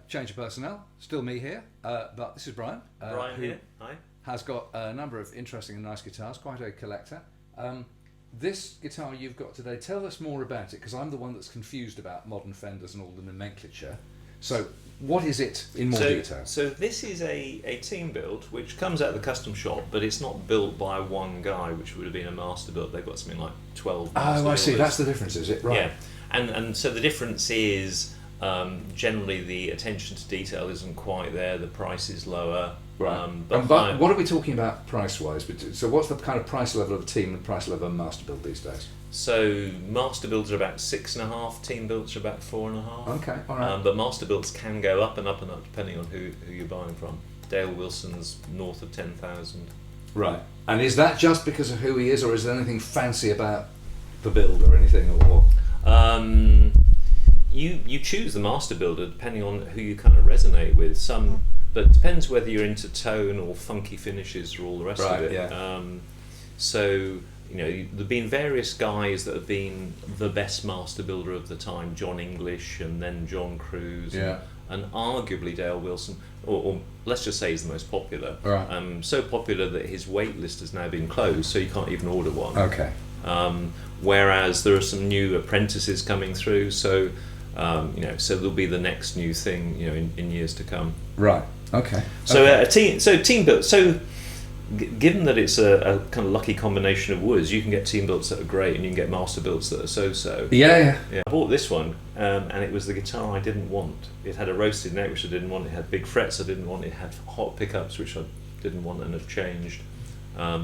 Change of personnel, still me here, but this is Brian. Brian who here, hi. Has got a number of interesting and nice guitars, quite a collector. This guitar you've got today, tell us more about it, because I'm the one that's confused about modern Fenders and all the nomenclature. So what is it in more detail? So this is a team build, which comes out of the custom shop, but it's not built by one guy, which would have been a master build. They've got something like 12 master Oh, I see, builders. that's the difference, is it? Right. Yeah, and so the difference is generally the attention to detail isn't quite there, the price is lower. Right. But what are we talking about price-wise? So what's the kind of price level of a team and price level of a master build these days? So master builds are about 6.5, team builds are about 4.5. Okay, all right. But master builds can go up and up and up depending on who you're buying from. Dale Wilson's north of 10,000. Right. And is that just because of who he is, or is there anything fancy about the build or anything? Or You choose the master builder depending on who you kind of resonate with. But it depends whether you're into tone or funky finishes or all the rest of it. Yeah. So there've been various guys that have been the best master builder of the time. John English and then John Cruz. Yeah. And arguably Dale Wilson, or let's just say he's the most popular. Right. So popular that his wait list has now been closed, so you can't even order one. Okay. Whereas there are some new apprentices coming through, so so there'll be the next new thing, in years to come. Right. Okay. So team build. So given that it's a kind of lucky combination of woods, you can get team builds that are great, and you can get master builds that are so-so. Yeah. I bought this one, and it was the guitar I didn't want. It had a roasted neck, which I didn't want. It had big frets I didn't want. It had hot pickups, which I didn't want and have changed. But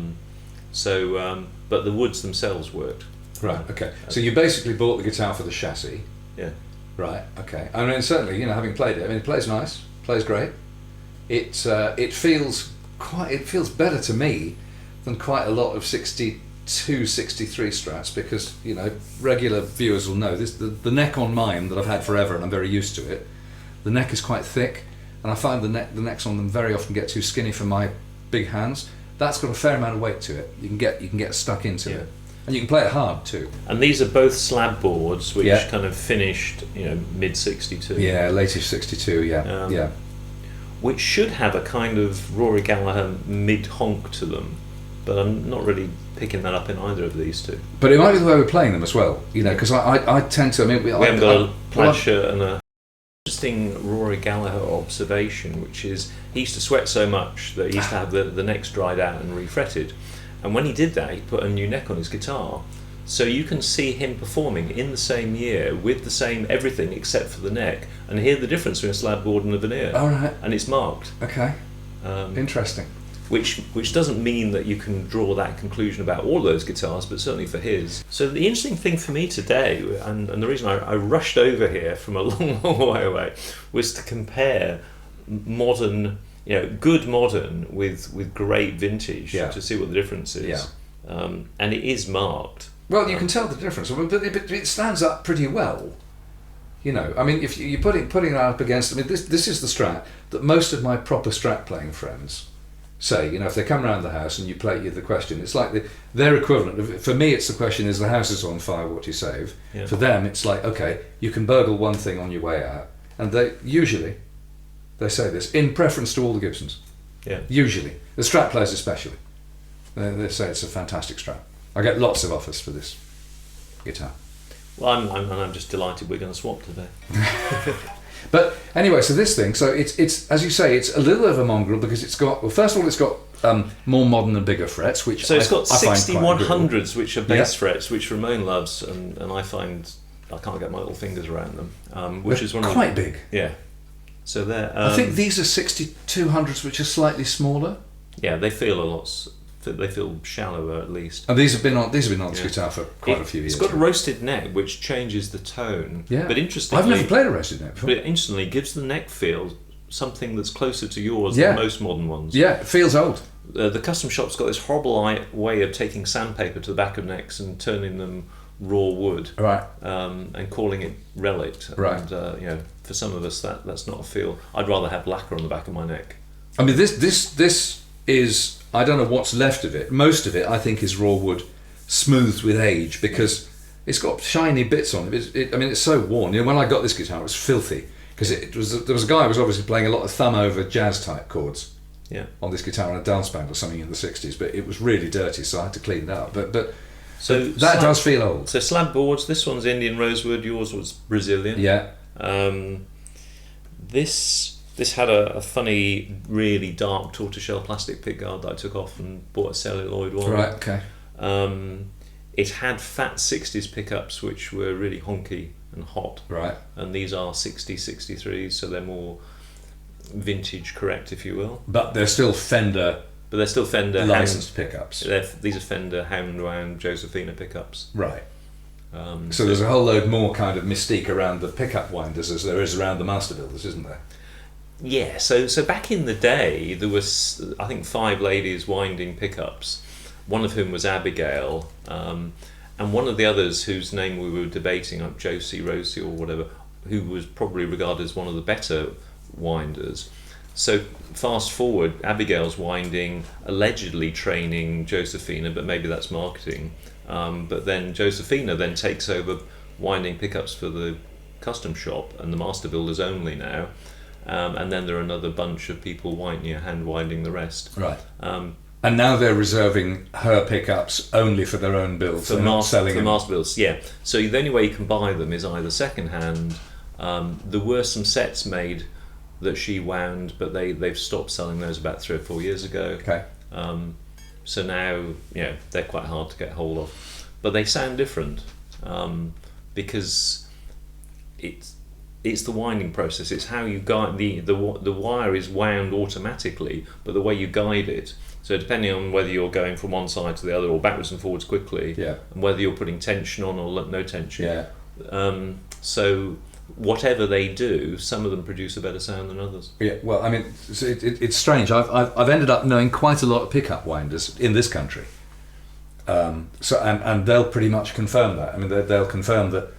the woods themselves worked. Right. Okay. So you basically bought the guitar for the chassis. Yeah. Right. Okay. I mean, certainly, having played it, it plays nice, plays great. It feels better to me than quite a lot of 62, 63 Strats, because regular viewers will know this. The neck on mine that I've had forever, and I'm very used to it. The neck is quite thick, and I find the necks on them very often get too skinny for my big hands. That's got a fair amount of weight to it. You can get stuck into it. And you can play it hard too. And these are both slab boards, which kind of finished, mid '62. Yeah, latest '62. Yeah. Which should have a kind of Rory Gallagher mid honk to them, but I'm not really picking that up in either of these two. But it might be the way we're playing them as well, because I tend to. We haven't got a plaid shirt and a. Interesting Rory Gallagher observation, which is he used to sweat so much that he used to have the necks dried out and refretted. And when he did that, he put a new neck on his guitar. So you can see him performing in the same year with the same everything except for the neck, and hear the difference between a slab board and a veneer. All right. And it's marked. Okay. Interesting. Which doesn't mean that you can draw that conclusion about all those guitars, but certainly for his. So the interesting thing for me today, and the reason I rushed over here from a long, long way away, was to compare modern, good modern with great vintage to see what the difference is. Yeah. And it is marked. Well, you can tell the difference, but it stands up pretty well. I mean, if you're putting it up against, this is the Strat that most of my proper Strat playing friends say. If they come around the house and you play the question, it's like their equivalent of, for me, it's the question is the house is on fire, what do you save? Yeah. For them, it's like, okay, you can burgle one thing on your way out, and they say this in preference to all the Gibsons. Yeah. Usually, the Strat players especially, they say it's a fantastic Strat. I get lots of offers for this guitar. Well, I'm just delighted we're going to swap today. But anyway, so this thing, so it's as you say, it's a little bit of a mongrel because it's got, well, first of all, it's got more modern and bigger frets, which so it's got I find quite 6100s, which are bass frets, which Ramon loves, and I find I can't get my little fingers around them, which They're is one quite of the, big. Yeah. So they're. I think these are 6200s, which are slightly smaller. Yeah, they feel a lot. They feel shallower at least. And these have been on this guitar for quite a few years. It's got a roasted neck, which changes the tone. Yeah. But interestingly, I've never played a roasted neck before. But it instantly gives the neck feel something that's closer to yours Yeah. than most modern ones. Yeah, it feels old. The custom shop's got this horrible way of taking sandpaper to the back of necks and turning them raw wood, Right. and calling it relict. Right. And for some of us, that's not a feel. I'd rather have lacquer on the back of my neck. I mean, this is, I don't know what's left of it. Most of it, I think, is raw wood, smoothed with age, because it's got shiny bits on it. It's so worn. When I got this guitar, it was filthy, because there was a guy who was obviously playing a lot of thumb over jazz type chords. Yeah. On this guitar on a dance band or something in the 60s, but it was really dirty, so I had to clean it up. But So that does feel old. So slab boards. This one's Indian rosewood. Yours was Brazilian. Yeah. This had a funny, really dark tortoiseshell plastic pickguard that I took off and bought a celluloid one. Right. Okay. It had fat 60s pickups, which were really honky and hot. Right. And these are 60, 63s, so they're more vintage correct, if you will. But they're still Fender. But they're still Fender licensed pickups. These are Fender Hound Wound Josephina pickups. Right. So there's a whole load more kind of mystique around the pickup winders as there is around the master builders, isn't there? Yeah. So back in the day, there was, I think, 5 ladies winding pickups. One of whom was Abigail, and one of the others whose name we were debating, like Josie, Rosie, or whatever, who was probably regarded as one of the better winders. So fast forward, Abigail's winding, allegedly training Josephina, but maybe that's marketing. But then Josephina then takes over winding pickups for the custom shop and the master builders only now. And then there are another bunch of people hand winding the rest. Right. And now they're reserving her pickups only for their own builds. They're not selling them. For master builds, yeah. So the only way you can buy them is either second hand. There were some sets made that she wound, but they've stopped selling those about 3 or 4 years ago. Okay. So now, they're quite hard to get hold of, but they sound different because it's the winding process. It's how you guide the wire is wound automatically, but the way you guide it. So depending on whether you're going from one side to the other or backwards and forwards quickly, and whether you're putting tension on or no tension. Yeah. So whatever they do, some of them produce a better sound than others. Yeah. Well, I mean, it's strange. I've ended up knowing quite a lot of pickup winders in this country. And they'll pretty much confirm that. I mean, they'll confirm that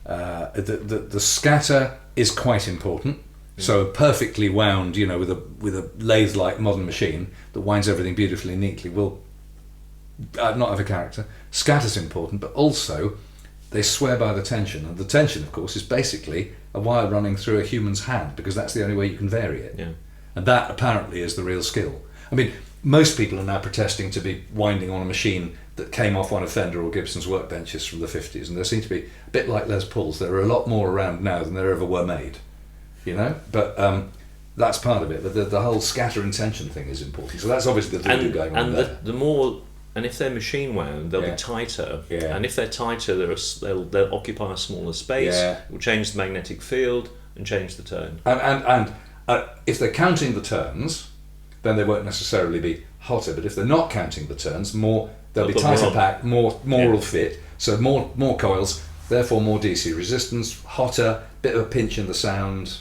the scatter is quite important. So perfectly wound, with a lathe-like modern machine that winds everything beautifully and neatly will not have a character. Scatter's important, but also they swear by the tension, and the tension, of course, is basically a wire running through a human's hand, because that's the only way you can vary it. Yeah. And that apparently is the real skill. I mean, most people are now protesting to be winding on a machine that came off one of Fender or Gibson's workbenches from the 50s, and there seem to be, a bit like Les Pauls, there are a lot more around now than there ever were made. But that's part of it. But the whole scatter and tension thing is important. So that's obviously the voodoo going on there. The more and if they're machine wound, they'll be tighter. Yeah. And if they're tighter, they'll occupy a smaller space. Yeah. It will change the magnetic field and change the tone. And if they're counting the turns, then they won't necessarily be hotter. But if they're not counting the turns, they'll be tighter packed, more will fit. So more coils, therefore more DC resistance, hotter, bit of a pinch in the sound.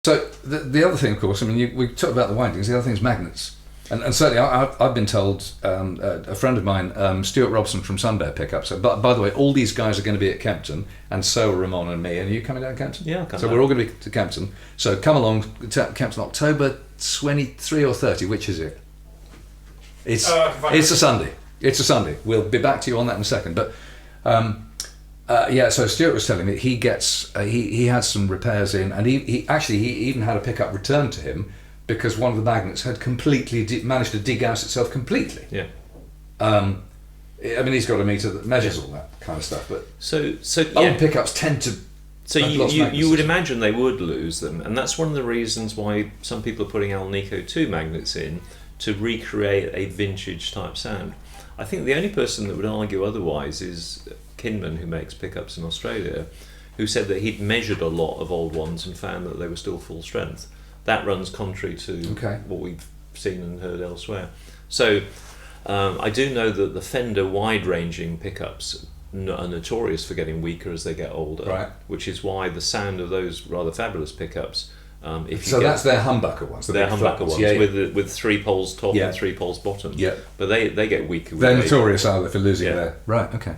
So the other thing, of course, I mean, we talked about the windings. The other thing is magnets. And certainly, I've been told, a friend of mine, Stuart Robson from Sunbear Pickups. But by the way, all these guys are going to be at Kempton, and so are Ramon and me. And are you coming down to Kempton? Yeah, I'll come So down. we're all going to be to Kempton. So come along to Kempton, October 23 or 30. Which is it? It's a Sunday. It's a Sunday. We'll be back to you on that in a second. But so Stuart was telling me he gets he had some repairs in, and he even had a pickup returned to him, because one of the magnets had completely managed to degauss itself completely. Yeah. I mean, he's got a meter that measures all that kind of stuff, but So old pickups tend to. So have lost you would magnetism. imagine they would lose them, and that's one of the reasons why some people are putting Alnico 2 magnets in to recreate a vintage type sound. I think the only person that would argue otherwise is Kinman, who makes pickups in Australia, who said that he'd measured a lot of old ones and found that they were still full strength. That runs contrary to what we've seen and heard elsewhere. So I do know that the Fender wide-ranging pickups are notorious for getting weaker as they get older, Right. which is why the sound of those rather fabulous pickups, That's their humbucker ones. they're humbucker ones with 3 poles top Yeah. and 3 poles bottom. Yeah. But they get weaker. with They're age. notorious, are they, for losing Yeah. their. Right, okay.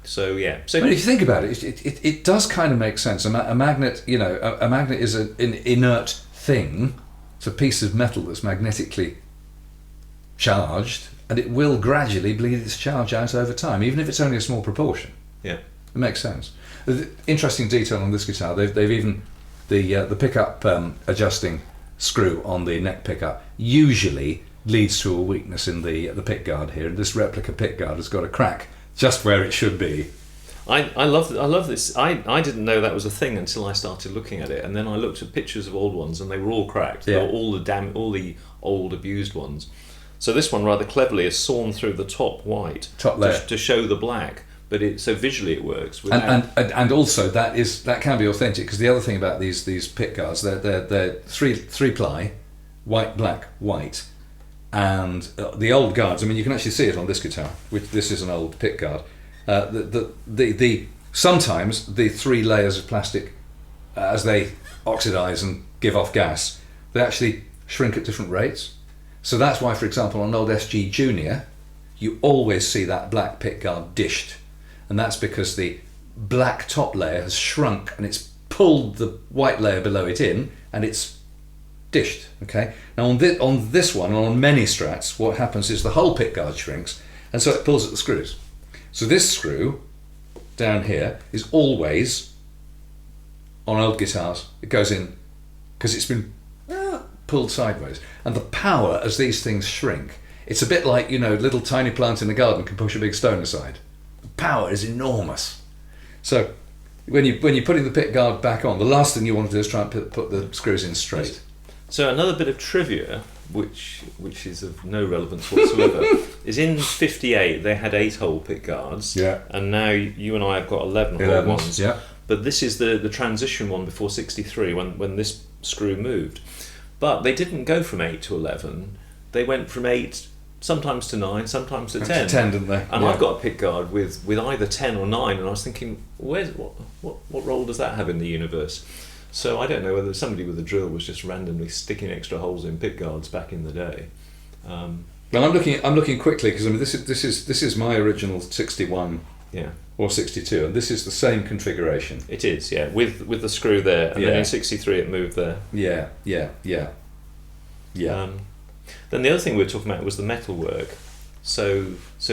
So yeah. So But if you think about it, it does kind of make sense. A magnet, a magnet is an inert thing. It's a piece of metal that's magnetically charged, and it will gradually bleed its charge out over time, even if it's only a small proportion. yeah. It makes sense. The interesting detail on this guitar, they've even the pickup adjusting screw on the neck pickup usually leads to a weakness in the pick guard here. And this replica pick guard has got a crack just where it should be. I love this. I didn't know that was a thing until I started looking at it, and then I looked at pictures of old ones, and they were all cracked. They Yeah. were all the old abused ones. So this one rather cleverly is sawn through the top white Top layer. to show the black, but so visually it works. Without, And also that can be authentic, because the other thing about these pick guards, they're three ply, white, black, white, and the old guards. I mean, you can actually see it on this guitar, which this is an old pick guard. Sometimes the 3 layers of plastic, as they oxidize and give off gas, they actually shrink at different rates. So that's why, for example, on an old SG Junior, you always see that black pick guard dished, and that's because the black top layer has shrunk and it's pulled the white layer below it in, and it's dished. Okay. Now on this one, and on many Strats, what happens is the whole pick guard shrinks, and so it pulls at the screws. So this screw down here is always, on old guitars, it goes in because it's been pulled sideways. And the power as these things shrink, it's a bit like, little tiny plant in the garden can push a big stone aside. The power is enormous. So when you're putting the pick guard back on, the last thing you want to do is try and put the screws in straight. So another bit of trivia, which is of no relevance whatsoever, is in '58 they had 8-hole pick guards, Yeah. and now you and I have got 11-hole 11s, ones. yeah. But this is the transition one before '63 when this screw moved. But they didn't go from 8 to 11. They went from 8 sometimes to 9, sometimes to 10. 10, didn't they? And Yeah. I've got a pick guard with either 10 or 9, and I was thinking, what role does that have in the universe? So I don't know whether somebody with a drill was just randomly sticking extra holes in pick guards back in the day. Well, I'm looking quickly, because I mean this is my original 61 Yeah, or 62, and this is the same configuration. it is. Yeah, with the screw there, and then Yeah. in '63 it moved there. Yeah. Then the other thing we were talking about was the metalwork. So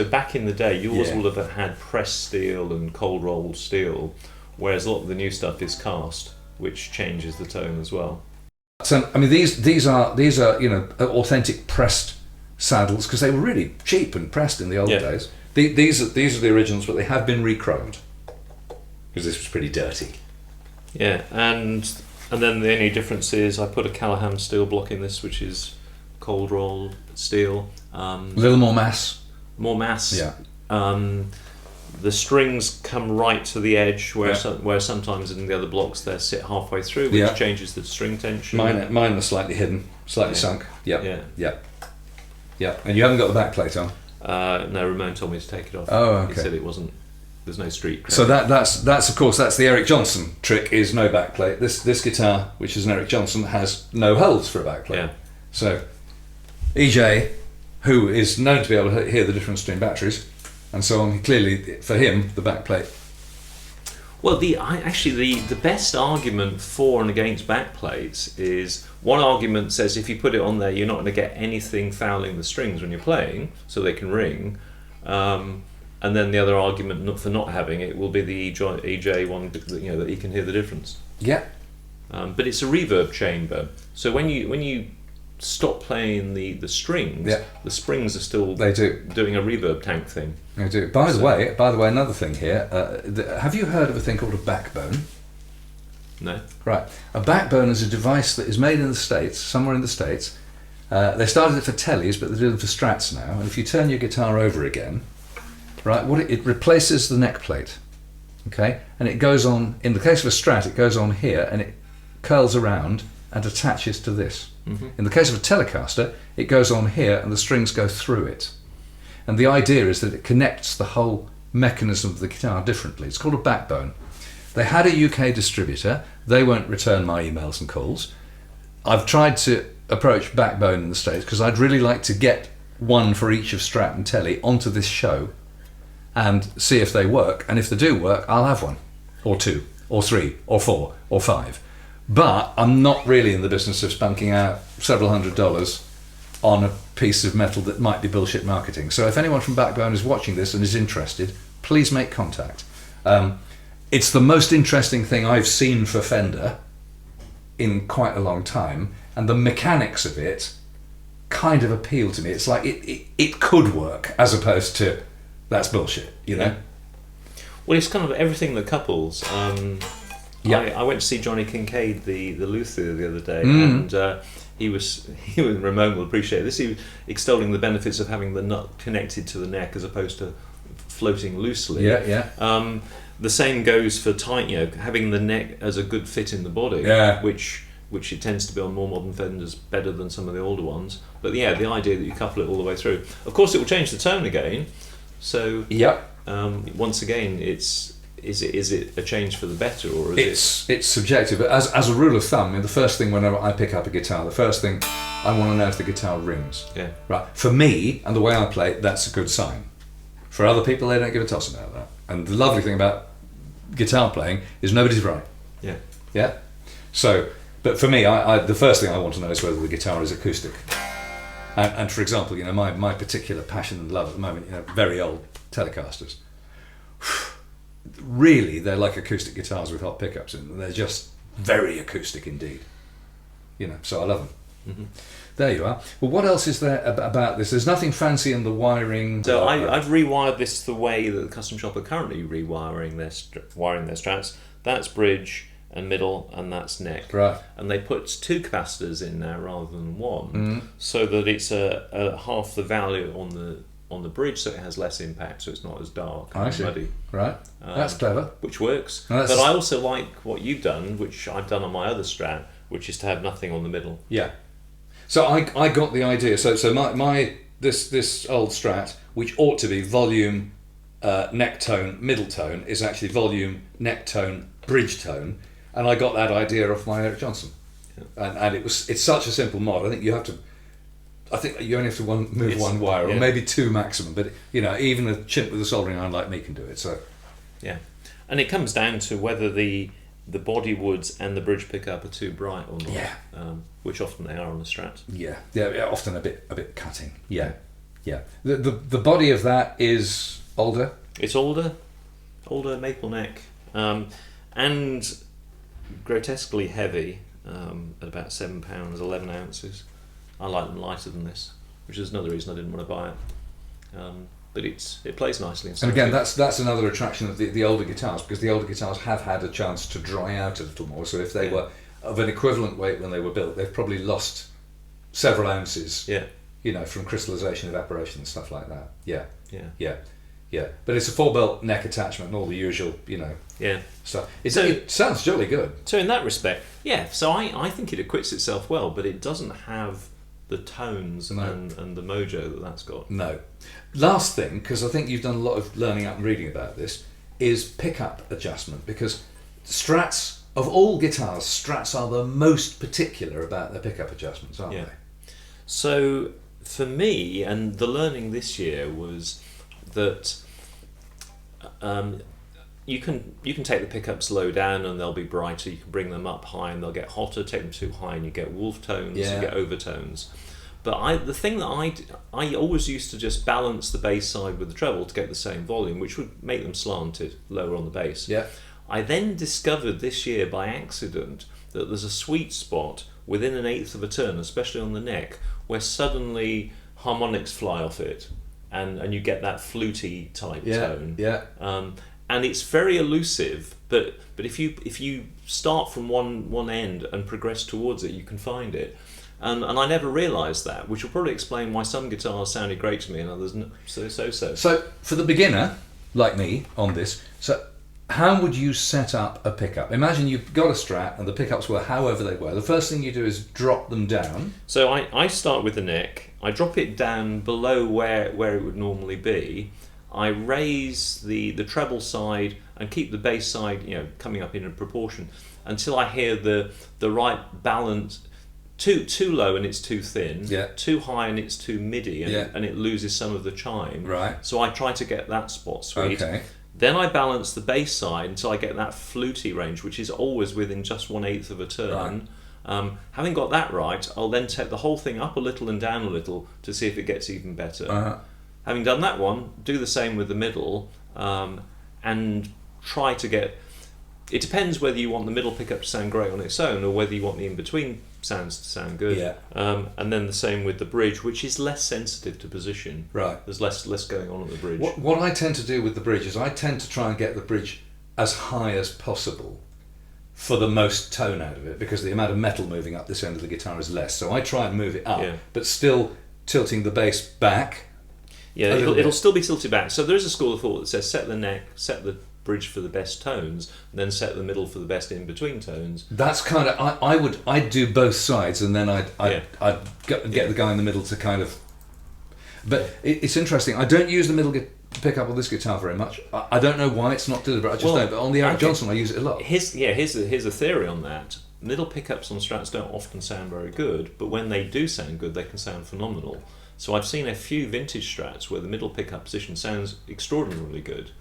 back in the day, yours Yeah. will have had pressed steel and cold rolled steel, whereas a lot of the new stuff is cast, which changes the tone as well. So I mean these are authentic pressed saddles, because they were really cheap and pressed in the old Yeah. days. These are the originals, but they have been re-chromed, because this was pretty dirty. Yeah, and then the only difference is I put a Callahan steel block in this, which is cold rolled steel. A little more mass. More mass. Yeah. The strings come right to the edge, where sometimes in the other blocks they sit halfway through, which changes the string tension. Mine are slightly hidden, slightly sunk. Yeah. And you haven't got the back plate on? No, Ramon told me to take it off. Oh, okay. He said it wasn't. There's no street cred. So that's of course that's the Eric Johnson trick, is no back plate. This guitar, which is an Eric Johnson, has no holes for a back plate. Yeah. So EJ, who is known to be able to hear the difference between batteries and so on, clearly for him the back plate. Well, the best argument for and against backplates is, one argument says if you put it on there, you're not going to get anything fouling the strings when you're playing, so they can ring. And then the other argument for not having it will be the EJ one, that you can hear the difference. Yeah. But it's a reverb chamber, so when you stop playing the strings, the springs are still doing a reverb tank thing. They do. By the way, another thing here. Have you heard of a thing called a backbone? No. Right. A backbone is a device that is made in the States, somewhere in the States. They started it for tellies, but they do them for Strats now. And if you turn your guitar over again, right, it replaces the neck plate. Okay, and it goes on. In the case of a Strat, it goes on here and it curls around and attaches to this. Mm-hmm. In the case of a Telecaster, it goes on here and the strings go through it. And the idea is that it connects the whole mechanism of the guitar differently. It's called a backbone. They had a UK distributor. They won't return my emails and calls. I've tried to approach Backbone in the States because I'd really like to get one for each of Strat and Telly onto this show and see if they work. And if they do work, I'll have one, or two, or three, or four, or five. But I'm not really in the business of spunking out several $100s on a piece of metal that might be bullshit marketing. So if anyone from Backbone is watching this and is interested, please make contact. It's the most interesting thing I've seen for Fender in quite a long time, and the mechanics of it kind of appeal to me. It's like it could work, as opposed to that's bullshit, you know? Well, it's kind of everything that couples. I went to see Johnny Kincaid, the luthier, the other day, and he was Ramon will appreciate this. He was extolling the benefits of having the nut connected to the neck as opposed to floating loosely. The same goes for having the neck as a good fit in the body, which it tends to be on more modern Fenders better than some of the older ones. But the idea that you couple it all the way through. Of course, it will change the tone again. So once again, is it a change for the better, or is it's subjective? But as a rule of thumb, the first thing whenever I pick up a guitar, the first thing I want to know if the guitar rings. Yeah. Right. For me and the way I play, that's a good sign. For other people, they don't give a toss about that. And the lovely thing about guitar playing is nobody's right. Yeah. Yeah. So, but for me, the first thing I want to know is whether the guitar is acoustic. And for example, my particular passion and love at the moment, very old Telecasters. Really, they're like acoustic guitars with hot pickups in them. They're just very acoustic indeed. So I love them. Mm-hmm. There you are. Well, what else is there about this? There's nothing fancy in the wiring. So I've rewired this the way that the custom shop are currently rewiring wiring their Strats. That's bridge and middle, and that's neck. Right. And they put two capacitors in there rather than one, so that it's a half the value on the bridge, so it has less impact, so it's not as dark and muddy. Right. That's clever. Which works. But I also like what you've done, which I've done on my other Strat, which is to have nothing on the middle. Yeah. So I got the idea. So my this old Strat, which ought to be volume, neck tone, middle tone, is actually volume, neck tone, bridge tone, and I got that idea off my Eric Johnson. Yeah. And it's such a simple mod. I think you only have to move one wire, or maybe two maximum. But even a chimp with a soldering iron like me can do it. So yeah, and it comes down to whether the body woods and the bridge pickup are too bright or not. Yeah. Which often they are on the Strat. Yeah, often a bit cutting. Yeah. The body of that is older. It's older maple neck, and grotesquely heavy, at about £7, 11 ounces. I like them lighter than this, which is another reason I didn't want to buy it. But it plays nicely. And again, that's another attraction of the older guitars, because the older guitars have had a chance to dry out a little more. So if they were of an equivalent weight when they were built, they've probably lost several ounces. Yeah. You know, from crystallization, evaporation, and stuff like that. Yeah. Yeah. Yeah. Yeah. But it's a 4-belt neck attachment and all the usual, you know, Yeah. stuff. It sounds jolly good. So in that respect, yeah. So I think it acquits itself well, but it doesn't have the tones and the mojo that's got. No. Last thing, because I think you've done a lot of learning up and reading about this, is pickup adjustment. Because Strats, of all guitars, Strats are the most particular about their pickup adjustments, aren't they? So for me, and the learning this year was that you can take the pickups low down and they'll be brighter. You can bring them up high and they'll get hotter. Take them too high and you get wolf tones. You get overtones. But the thing that I always used to just balance the bass side with the treble to get the same volume, which would make them slanted lower on the bass. Yeah. I then discovered this year by accident that there's a sweet spot within an eighth of a turn, especially on the neck, where suddenly harmonics fly off it, and you get that fluty type tone. Yeah. And it's very elusive, but if you start from one end and progress towards it, you can find it. And I never realised that, which will probably explain why some guitars sounded great to me and others so. So for the beginner, like me, on this, how would you set up a pickup? Imagine you've got a Strat and the pickups were however they were. The first thing you do is drop them down. So I start with the neck. I drop it down below where it would normally be. I raise the treble side and keep the bass side, you know, coming up in a proportion until I hear the right balance. Too low and it's too thin. Yeah. Too high and it's too midi and it loses some of the chime. Right. So I try to get that spot sweet. Okay. Then I balance the bass side until I get that fluty range, which is always within just 1/8 of a turn. Right. Having got that right, I'll then take the whole thing up a little and down a little to see if it gets even better. Uh-huh. Having done that one, do the same with the middle, and try to get. It depends whether you want the middle pickup to sound great on its own or whether you want the in-between sounds to sound good. Yeah. And then the same with the bridge, which is less sensitive to position. Right. There's less going on at the bridge. What I tend to do with the bridge is I tend to try and get the bridge as high as possible for the most tone out of it, because the amount of metal moving up this end of the guitar is less. So I try and move it up, but still tilting the bass back. Yeah, it'll still be tilted back. So there is a school of thought that says set the neck, set the bridge for the best tones, and then set the middle for the best in between tones. That's kind of I'd do both sides, and then I'd get the guy in the middle to kind of. But it's interesting. I don't use the middle pickup on this guitar very much. I don't know why it's not deliberate. I just don't. But on the Eric Johnson, I use it a lot. Here's a theory on that. Middle pickups on Strats don't often sound very good, but when they do sound good, they can sound phenomenal. So I've seen a few vintage Strats where the middle pickup position sounds extraordinarily good.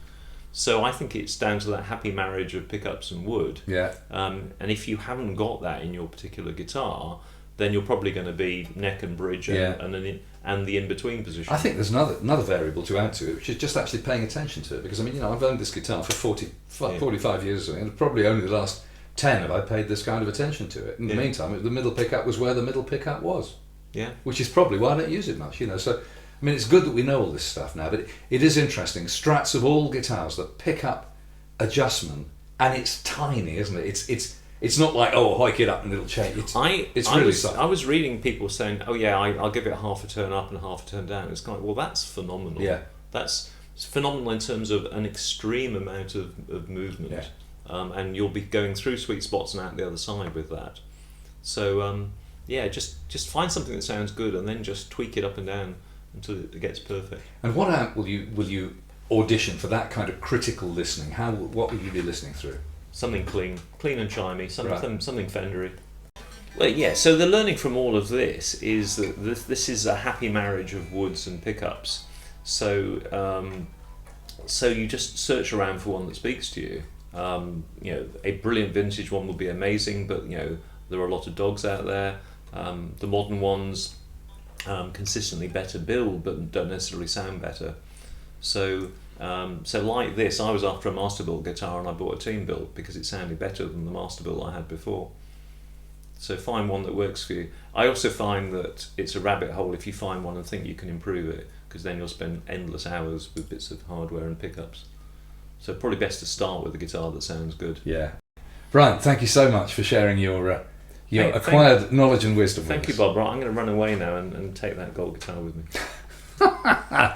So I think it's down to that happy marriage of pickups and wood. Yeah. And if you haven't got that in your particular guitar, then you're probably going to be neck and bridge and the in-between position. I think there's another variable to add to it, which is just actually paying attention to it. Because I mean, I've owned this guitar for 45 years or something, and probably only the last 10 have I paid this kind of attention to it. In the meantime, the middle pickup was where the middle pickup was. Yeah. Which is probably why I don't use it much, you know. So I mean, it's good that we know all this stuff now, but it is interesting. Strats of all guitars, the pickup adjustment, and it's tiny, isn't it? It's not like, oh, hike it up and it'll change. It's really subtle. I was reading people saying, oh yeah, I'll give it half a turn up and half a turn down. It's kind of, well, that's phenomenal. Yeah. That's phenomenal in terms of an extreme amount of movement. Yeah. And you'll be going through sweet spots and out the other side with that. So, just find something that sounds good and then just tweak it up and down until it gets perfect. And what amp will you audition for that kind of critical listening? What will you be listening through? Something clean and chimey, something Fendery. Well, yeah. So the learning from all of this is that this is a happy marriage of woods and pickups. So you just search around for one that speaks to you. A brilliant vintage one would be amazing, but there are a lot of dogs out there. The modern ones consistently better build, but don't necessarily sound better. So like this, I was after a Masterbuilt guitar and I bought a team built because it sounded better than the Masterbuilt I had before. So find one that works for you. I also find that it's a rabbit hole if you find one and think you can improve it, because then you'll spend endless hours with bits of hardware and pickups. So probably best to start with a guitar that sounds good. Yeah. Brian, thank you so much for sharing your your acquired knowledge and wisdom. Thank you, Bob. Right, I'm going to run away now and take that gold guitar with me.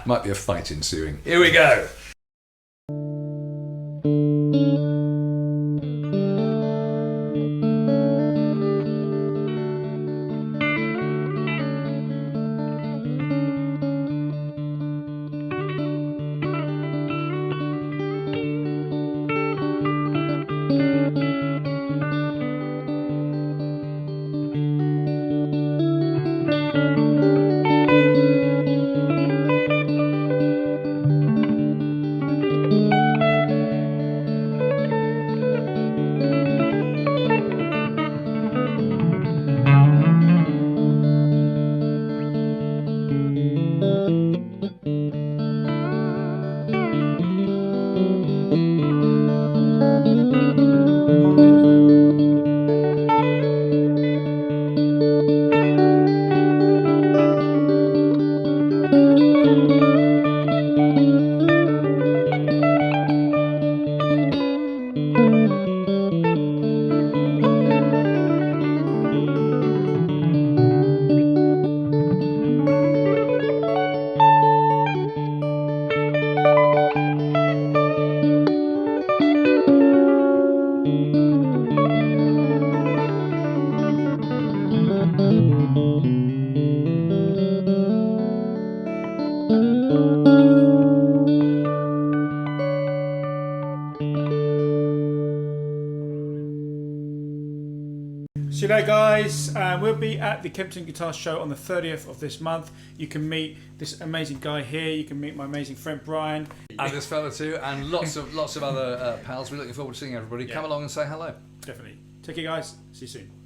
Might be a fight ensuing. Here we go. See you later, guys. We'll be at the Kempton Guitar Show on the 30th of this month. You can meet this amazing guy here. You can meet my amazing friend Brian. And this fella too, and lots of other pals. We're looking forward to seeing everybody. Yeah. Come along and say hello. Definitely. Take care, guys. See you soon.